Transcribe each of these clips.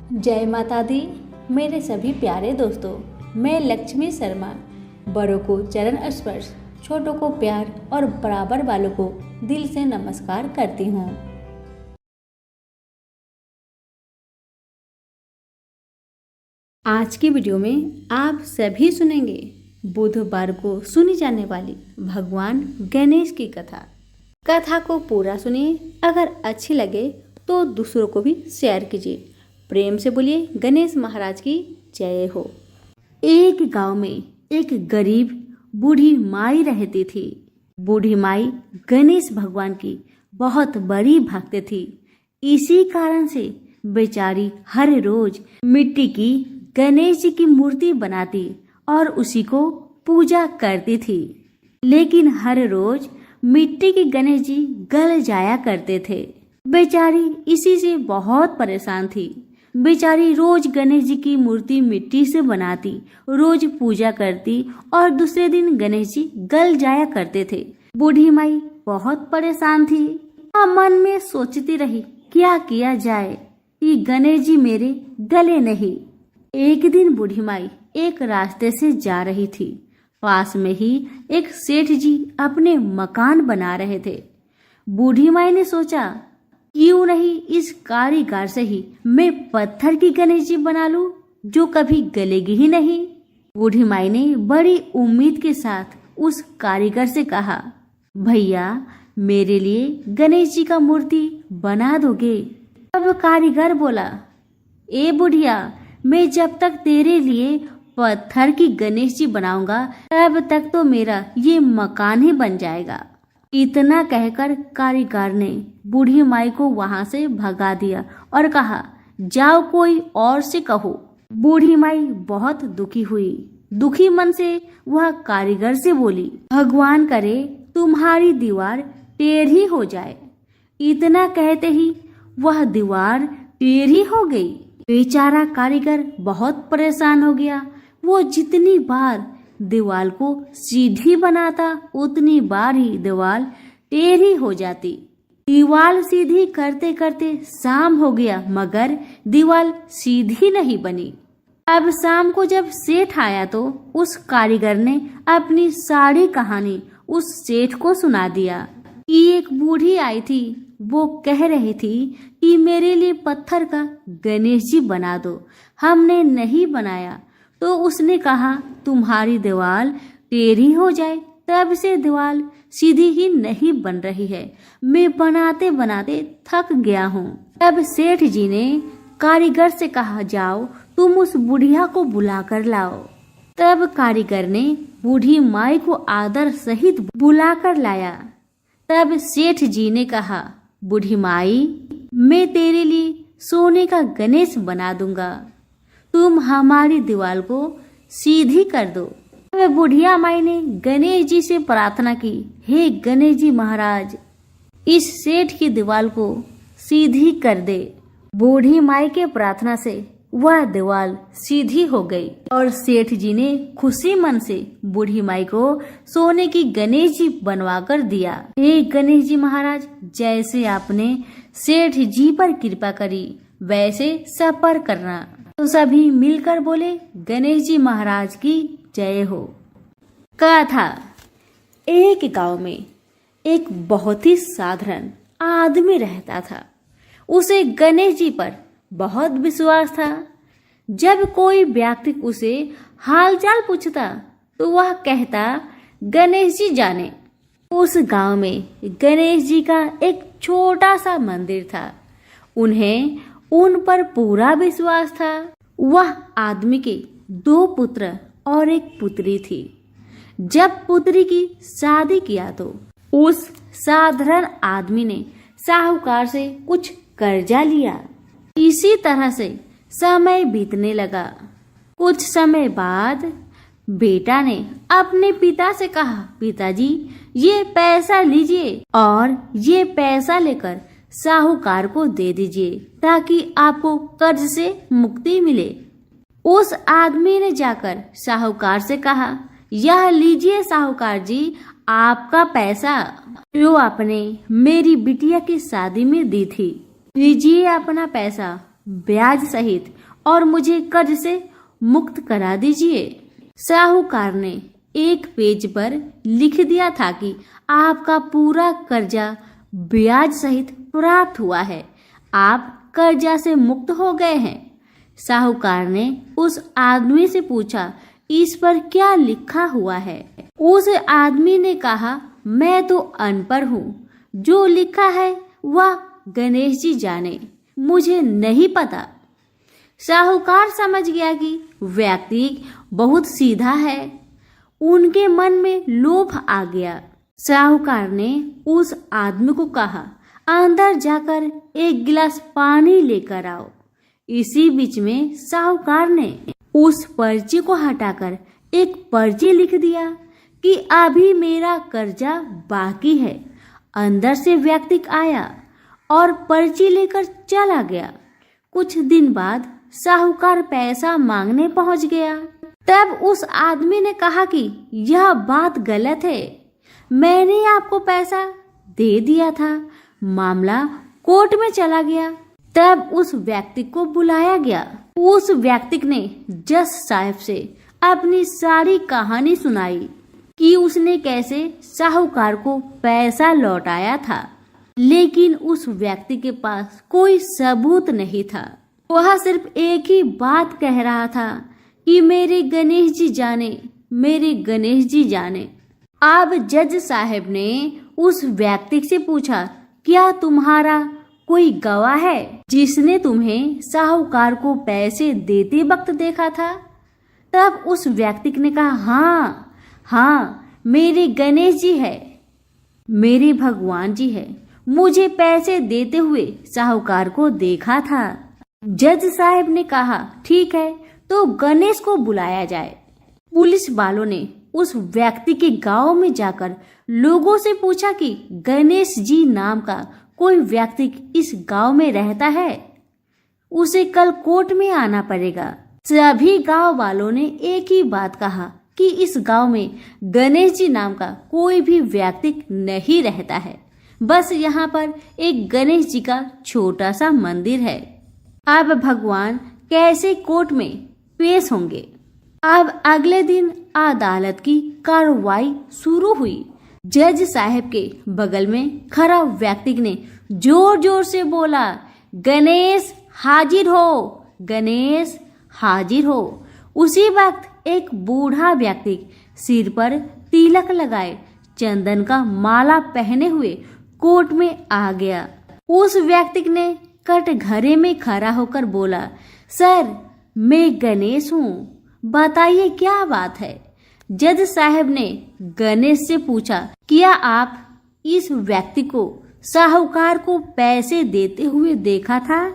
जय माता दी। मेरे सभी प्यारे दोस्तों, मैं लक्ष्मी शर्मा बड़ों को चरण स्पर्श, छोटों को प्यार और बराबर वालों को दिल से नमस्कार करती हूँ। आज की वीडियो में आप सभी सुनेंगे बुधवार को सुनी जाने वाली भगवान गणेश की कथा। कथा को पूरा सुनिए। अगर अच्छी लगे तो दूसरों को भी शेयर कीजिए। प्रेम से बोलिए गणेश महाराज की जय हो। एक गांव में एक गरीब बूढ़ी माई रहती थी। बूढ़ी माई गणेश भगवान की बहुत बड़ी भक्त थी। इसी कारण से बेचारी हर रोज मिट्टी की गणेश जी की मूर्ति बनाती और उसी को पूजा करती थी। लेकिन हर रोज मिट्टी के गणेश जी गल जाया करते थे। बेचारी इसी से बहुत परेशान थी। बेचारी रोज गणेश जी की मूर्ति मिट्टी से बनाती, रोज पूजा करती और दूसरे दिन गणेश जी गल जाया करते थे। बूढ़ी माई बहुत परेशान थी और मन में सोचती रही क्या किया जाए कि गणेश जी मेरे गले नहीं। एक दिन बूढ़ी माई एक रास्ते से जा रही थी। पास में ही एक सेठ जी अपने मकान बना रहे थे। बूढ़ी माई ने सोचा क्यों नहीं इस कारीगर से ही मैं पत्थर की गणेश जी बना लूं जो कभी गलेगी ही नहीं। बूढ़ी माई ने बड़ी उम्मीद के साथ उस कारीगर से कहा, भैया मेरे लिए गणेश जी का मूर्ति बना दोगे? अब कारीगर बोला, ए बुढ़िया, मैं जब तक तेरे लिए पत्थर की गणेश जी बनाऊंगा तब तक तो मेरा ये मकान ही बन जाएगा। इतना कहकर कारीगर ने बूढ़ी माई को वहां से भगा दिया और कहा, जाओ कोई और से कहो। बूढ़ी माई बहुत दुखी हुई। दुखी मन से वह कारीगर से बोली, भगवान करे तुम्हारी दीवार टेढ़ी हो जाए। इतना कहते ही वह दीवार टेढ़ी हो गई। बेचारा कारीगर बहुत परेशान हो गया। वो जितनी बार दीवार को सीधी बनाता उतनी बार ही दीवार टेढ़ी हो जाती। दीवार सीधी करते करते शाम हो गया मगर दीवार सीधी नहीं बनी। अब शाम को जब सेठ आया तो उस कारीगर ने अपनी सारी कहानी उस सेठ को सुना दिया कि एक बूढ़ी आई थी। वो कह रही थी कि मेरे लिए पत्थर का गणेश जी बना दो। हमने नहीं बनाया तो उसने कहा तुम्हारी दीवार टेढ़ी हो जाए। तब से दीवार सीधी ही नहीं बन रही है। मैं बनाते बनाते थक गया हूँ। तब सेठ जी ने कारीगर से कहा, जाओ तुम उस बुढ़िया को बुला कर लाओ। तब कारीगर ने बूढ़ी माई को आदर सहित बुला कर लाया। तब सेठ जी ने कहा, बूढ़ी माई, मैं तेरे लिए सोने का गणेश बना दूंगा, तुम हमारी दीवार को सीधी कर दो। तब बुढ़िया माई ने गणेश जी से प्रार्थना की, हे गणेश जी महाराज, इस सेठ की दीवार को सीधी कर दे। बूढ़ी माई के प्रार्थना से वह दीवार सीधी हो गई और सेठ जी ने खुशी मन से बूढ़ी माई को सोने की गणेश जी बनवा कर दिया। हे गणेश जी महाराज, जैसे आपने सेठ जी पर कृपा करी वैसे सब पर करना। तो सभी मिलकर बोले गणेश जी महाराज की जय हो। कथा। एक गांव में एक बहुत ही साधारण आदमी रहता था। उसे गणेश जी पर बहुत विश्वास था। जब कोई व्यक्ति उसे हालचाल पूछता तो वह कहता, गणेश जी जाने। उस गांव में गणेश जी का एक छोटा सा मंदिर था। उन्हें उन पर पूरा विश्वास था। वह आदमी के 2 पुत्र और एक पुत्री थी। जब पुत्री की शादी किया तो उस साधारण आदमी ने साहूकार से कुछ कर्जा लिया। इसी तरह से समय बीतने लगा। कुछ समय बाद बेटा ने अपने पिता से कहा, पिताजी ये पैसा लीजिए और ये पैसा लेकर साहूकार को दे दीजिए ताकि आपको कर्ज से मुक्ति मिले। उस आदमी ने जाकर साहूकार से कहा, यह लीजिए साहूकार जी आपका पैसा जो आपने मेरी बिटिया की शादी में दी थी। लीजिए अपना पैसा ब्याज सहित और मुझे कर्ज से मुक्त करा दीजिए। साहूकार ने एक पेज पर लिख दिया था कि आपका पूरा कर्जा ब्याज सहित प्राप्त हुआ है, आप कर्जा से मुक्त हो गए हैं। साहूकार ने उस आदमी से पूछा, इस पर क्या लिखा हुआ है? उस आदमी ने कहा, मैं तो अनपढ़ हूँ, जो लिखा है वह गणेश जी जाने, मुझे नहीं पता। साहूकार समझ गया कि व्यक्ति बहुत सीधा है। उनके मन में लोभ आ गया। साहूकार ने उस आदमी को कहा, अंदर जाकर एक गिलास पानी लेकर आओ। इसी बीच में साहूकार ने उस पर्ची को हटाकर एक पर्ची लिख दिया कि अभी मेरा कर्जा बाकी है। अंदर से व्यक्ति आया और पर्ची लेकर चला गया। कुछ दिन बाद साहूकार पैसा मांगने पहुंच गया। तब उस आदमी ने कहा कि यह बात गलत है, मैंने आपको पैसा दे दिया था। मामला कोर्ट में चला गया। तब उस व्यक्ति को बुलाया गया। उस व्यक्ति ने जज साहब से अपनी सारी कहानी सुनाई कि उसने कैसे साहूकार को पैसा लौटाया था, लेकिन उस व्यक्ति के पास कोई सबूत नहीं था। वह सिर्फ एक ही बात कह रहा था कि मेरे गणेश जी जाने, मेरे गणेश जी जाने। अब जज साहब ने उस व्यक्ति से पूछा, क्या तुम्हारा कोई गवाह है जिसने तुम्हें साहूकार को पैसे देते वक्त देखा था? तब उस व्यक्ति ने कहा, हाँ, मेरे गणेश जी है, मेरे भगवान जी है, मुझे पैसे देते हुए साहूकार को देखा था। जज साहब ने कहा, ठीक है, तो गणेश को बुलाया जाए। पुलिस वालों ने उस व्यक्ति के गांव में जाकर लोगों से पूछा कि गणेश जी नाम का कोई व्यक्ति इस गांव में रहता है, उसे कल कोर्ट में आना पड़ेगा। सभी गांव वालों ने एक ही बात कहा कि इस गांव में गणेश जी नाम का कोई भी व्यक्ति नहीं रहता है, बस यहाँ पर एक गणेश जी का छोटा सा मंदिर है। अब भगवान कैसे कोर्ट में पेश होंगे? अब अगले दिन अदालत की कार्रवाई शुरू हुई। जज साहब के बगल में खड़ा व्यक्ति ने जोर जोर से बोला, गणेश हाजिर हो, गणेश हाजिर हो। उसी वक्त एक बूढ़ा व्यक्ति सिर पर तिलक लगाए, चंदन का माला पहने हुए कोर्ट में आ गया। उस व्यक्ति ने कटघरे में खड़ा होकर बोला, सर, मैं गणेश हूँ, बताइए क्या बात है? जज साहब ने गणेश से पूछा, क्या आप इस व्यक्ति को साहूकार को पैसे देते हुए देखा था?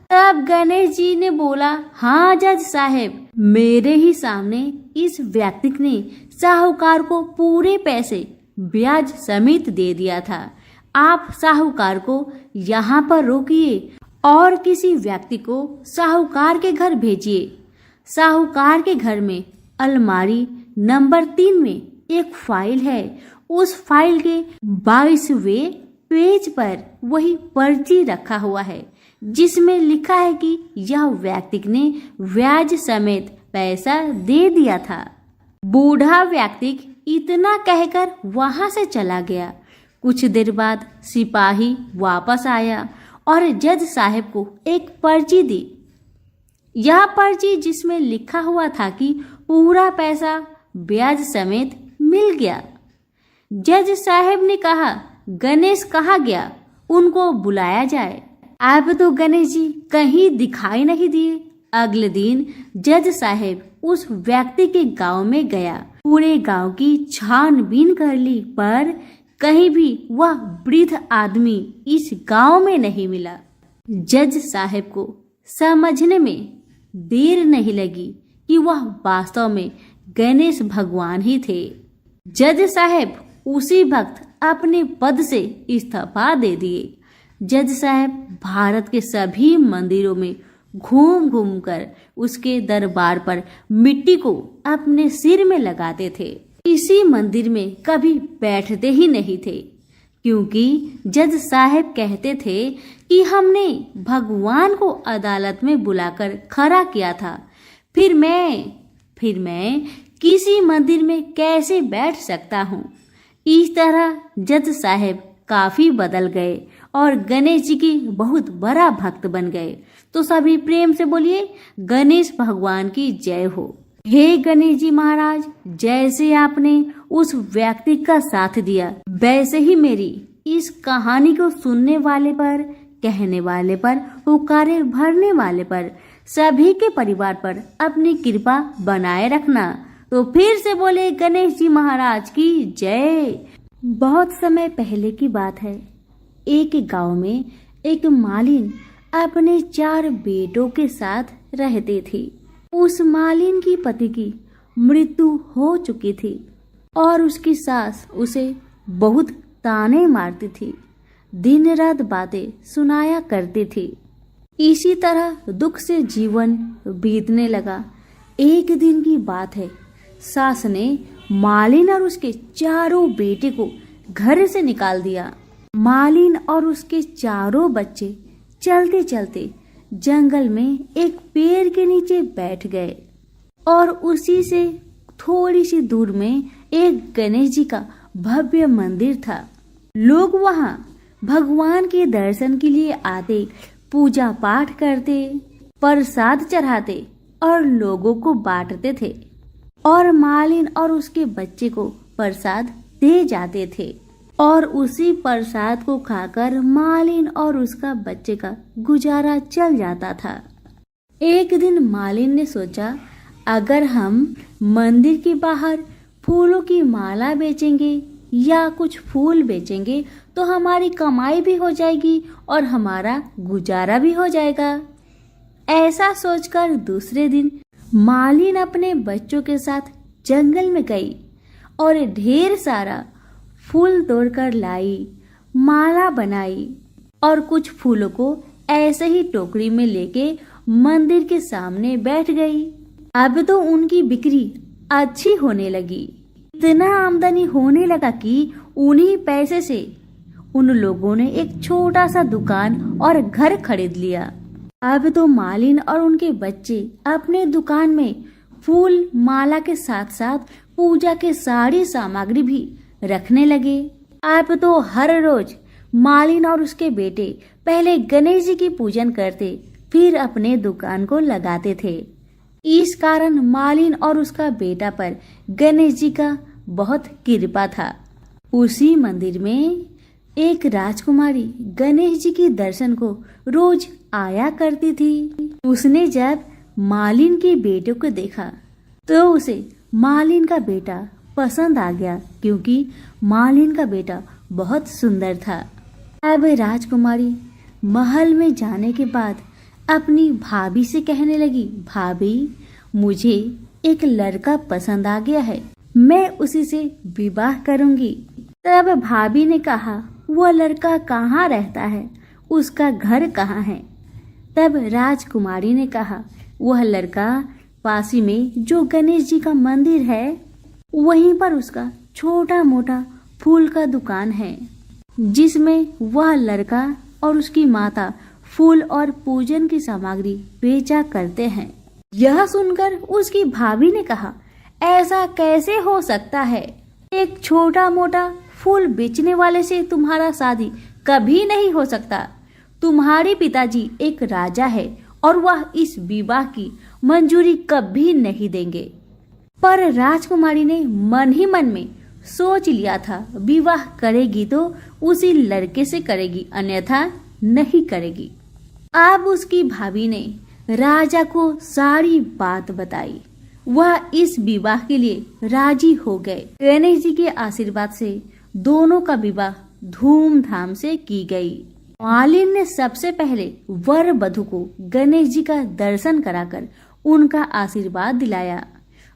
तब गणेश जी ने बोला, हाँ जज साहब, मेरे ही सामने इस व्यक्ति ने साहूकार को पूरे पैसे ब्याज समेत दे दिया था। आप साहूकार को यहाँ पर रोकिए और किसी व्यक्ति को साहूकार के घर भेजिए। साहूकार के घर में अलमारी नंबर 3 में एक फाइल है। उस फाइल के 22वें पेज पर वही पर्ची रखा हुआ है जिसमें लिखा है कि यह व्यक्ति ने ब्याज समेत पैसा दे दिया था। बूढ़ा व्यक्ति इतना कहकर वहां से चला गया। कुछ देर बाद सिपाही वापस आया और जज साहब को एक पर्ची दी। यह पर्ची जिसमें लिखा हुआ था कि पूरा पैसा ब्याज समेत मिल गया। जज साहब ने कहा, गणेश कहाँ गया? उनको बुलाया जाए। अब तो गणेश जी कहीं दिखाई नहीं दिए। अगले दिन जज साहब उस व्यक्ति के गांव में गया। पूरे गांव की छानबीन कर ली, पर कहीं भी वह वृद्ध आदमी इस गांव में नहीं मिला। जज साहब को समझने में देर नहीं लगी कि वह वास्तव में गणेश भगवान ही थे। जज साहब उसी वक्त अपने पद से इस्तीफा दे दिए। जज साहब भारत के सभी मंदिरों में घूम घूम कर उसके दरबार पर मिट्टी को अपने सिर में लगाते थे। इसी मंदिर में कभी बैठते ही नहीं थे। क्योंकि जज साहब कहते थे कि हमने भगवान को अदालत में बुलाकर खड़ा किया था, फिर मैं किसी मंदिर में कैसे बैठ सकता हूँ। इस तरह जज साहब काफी बदल गए और गणेश जी की बहुत बड़ा भक्त बन गए। तो सभी प्रेम से बोलिए गणेश भगवान की जय हो। हे गणेश जी महाराज, जैसे आपने उस व्यक्ति का साथ दिया, वैसे ही मेरी इस कहानी को सुनने वाले पर, कहने वाले पर, पुकारे भरने वाले पर, सभी के परिवार पर अपनी कृपा बनाए रखना। तो फिर से बोले गणेश जी महाराज की जय। बहुत समय पहले की बात है। एक गांव में एक मालिन अपने 4 बेटों के साथ रहते थे। उस मालिन की पति की मृत्यु हो चुकी थी और उसकी सास उसे बहुत ताने मारती थी, दिन रात बातें सुनाया करती थी। इसी तरह दुख से जीवन बीतने लगा। एक दिन की बात है, सास ने मालिन और उसके 4 बेटे को घर से निकाल दिया। मालिन और उसके 4 बच्चे चलते चलते जंगल में एक पेड़ के नीचे बैठ गए और उसी से थोड़ी सी दूर में एक गणेश जी का भव्य मंदिर था। लोग वहां भगवान के दर्शन के लिए आते, पूजा पाठ करते, प्रसाद चढ़ाते और लोगों को बांटते थे और मालिन और उसके बच्चे को प्रसाद दे जाते थे और उसी प्रसाद को खाकर मालिन और उसका बच्चे का गुजारा चल जाता था। एक दिन मालिन ने सोचा, अगर हम मंदिर के बाहर फूलों की माला बेचेंगे या कुछ फूल बेचेंगे तो हमारी कमाई भी हो जाएगी और हमारा गुजारा भी हो जाएगा। ऐसा सोचकर दूसरे दिन मालिन अपने बच्चों के साथ जंगल में गई और ढेर सारा फूल तोड़कर लाई, माला बनाई और कुछ फूलों को ऐसे ही टोकरी में लेके मंदिर के सामने बैठ गई। अब तो उनकी बिक्री अच्छी होने लगी। इतना आमदनी होने लगा कि उन्हीं पैसे से उन लोगों ने एक छोटा सा दुकान और घर खरीद लिया। अब तो मालिन और उनके बच्चे अपने दुकान में फूल माला के साथ साथ पूजा के सारी सामग्री भी रखने लगे। अब तो हर रोज मालिन और उसके बेटे पहले गणेश जी की पूजन करते, फिर अपने दुकान को लगाते थे। इस कारण मालिन और उसका बेटा पर गणेश जी का बहुत कृपा था। उसी मंदिर में एक राजकुमारी गणेश जी के दर्शन को रोज आया करती थी। उसने जब मालिन के बेटे को देखा तो उसे मालिन का बेटा पसंद आ गया, क्योंकि मालिन का बेटा बहुत सुंदर था। अब राजकुमारी महल में जाने के बाद अपनी भाभी से कहने लगी, भाभी, मुझे एक लड़का पसंद आ गया है, मैं उसी से विवाह करूंगी। तब भाभी ने कहा, वह लड़का कहाँ रहता है, उसका घर कहाँ है? तब राजकुमारी ने कहा, वह लड़का पासी में जो गणेश जी का मंदिर है, वहीं पर उसका छोटा मोटा फूल का दुकान है, जिसमें वह लड़का और उसकी माता फूल और पूजन की सामग्री बेचा करते हैं। यह सुनकर उसकी भाभी ने कहा, ऐसा कैसे हो सकता है? एक छोटा मोटा फूल बेचने वाले से तुम्हारा शादी कभी नहीं हो सकता। तुम्हारे पिताजी एक राजा है और वह इस विवाह की मंजूरी कभी नहीं देंगे। पर राजकुमारी ने मन ही मन में सोच लिया था, विवाह करेगी तो उसी लड़के से करेगी, अन्यथा नहीं करेगी। अब उसकी भाभी ने राजा को सारी बात बताई। वह इस विवाह के लिए राजी हो गए। गणेश जी के आशीर्वाद से दोनों का विवाह धूमधाम से की गई। मालिन ने सबसे पहले वर वधू को गणेश जी का दर्शन कराकर उनका आशीर्वाद दिलाया।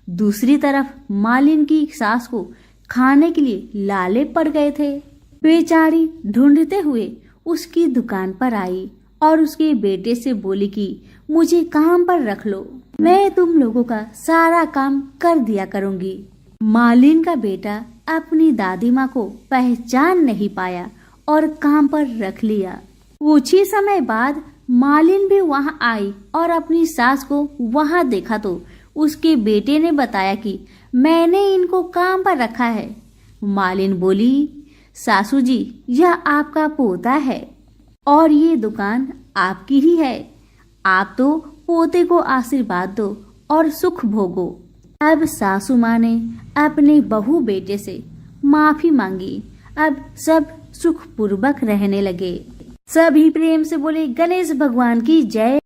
दूसरी तरफ मालिन की सास को खाने के लिए लाले पड़ गए थे। बेचारी ढूंढते हुए उसकी दुकान पर आई और उसके बेटे से बोली कि मुझे काम पर रख लो, मैं तुम लोगों का सारा काम कर दिया करूंगी। मालिन का बेटा अपनी दादी माँ को पहचान नहीं पाया और काम पर रख लिया। कुछ ही समय बाद मालिन भी वहाँ आई और अपनी सास को वहाँ देखा तो उसके बेटे ने बताया कि मैंने इनको काम पर रखा है। मालिन बोली, सासू जी, यह आपका पोता है और ये दुकान आपकी ही है। आप तो पोते को आशीर्वाद दो और सुख भोगो। अब सासू माँ ने अपने बहू बेटे से माफी मांगी। अब सब सुखपूर्वक रहने लगे। सभी प्रेम से बोले गणेश भगवान की जय।